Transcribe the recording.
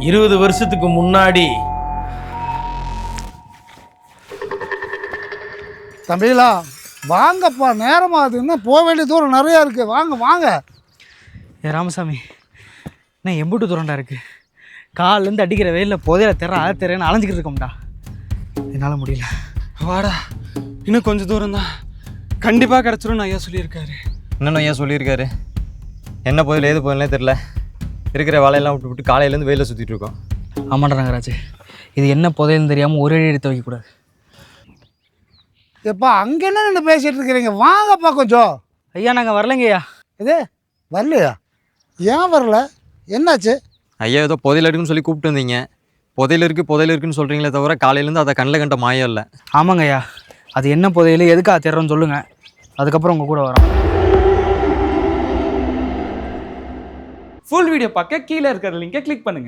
20 வருஷத்துக்கு முன்னாடி தம்பிகளா வாங்கப்பா, நேரமாகுது. இன்னும் போக வேண்டிய தூரம் நிறையா இருக்குது. வாங்க வாங்க. ஏ ராமசாமி, நான் எம்புட்டு தூரண்டா இருக்கு. காலிலேருந்து அடிக்கிற வெயிலில் புதையில தெரேன்னு அலைஞ்சிக்கிட்டு இருக்கோம்டா. என்னால் முடியல. வாடா, இன்னும் கொஞ்சம் தூரம் தான், கண்டிப்பாக கிடச்சிரும்னு ஐயா சொல்லியிருக்காரு. என்னென்ன ஐயா சொல்லியிருக்காரு? என்ன போதில் ஏது போதிலே தெரில. இருக்கிற வேலையெல்லாம் விட்டு விட்டு காலையிலேருந்து வெயிலில் சுற்றிட்டு இருக்கோம். ஆமாண்டா ரங்கராஜ், இது என்ன புதையல்னு தெரியாமல் ஒரே எடுத்து வைக்கக்கூடாது. எப்பா அங்கே என்ன நின்று பேசிகிட்டு இருக்கிறீங்க? வாங்கப்பா கொஞ்சம். ஐயா நாங்கள் வரலைங்கய்யா. இது வரலையா? ஏன் வரல? என்னாச்சு? ஐயா ஏதோ புதையல் இருக்குன்னு சொல்லி கூப்பிட்டு வந்தீங்க. புதையல் இருக்குன்னு சொல்கிறீங்களே தவிர காலையிலேருந்து அதை கண்ணில் கண்ட மாயம் இல்லை. ஆமாங்க ஐயா, அது என்ன புதையல், எதுக்காக தேடுறோன்னு சொல்லுங்கள், அதுக்கப்புறம் உங்கள் கூட வரோம். ஃபுல் வீடியோ பார்க்க கீழே இருக்கிற லிங்கை கிளிக் பண்ணுங்கள்.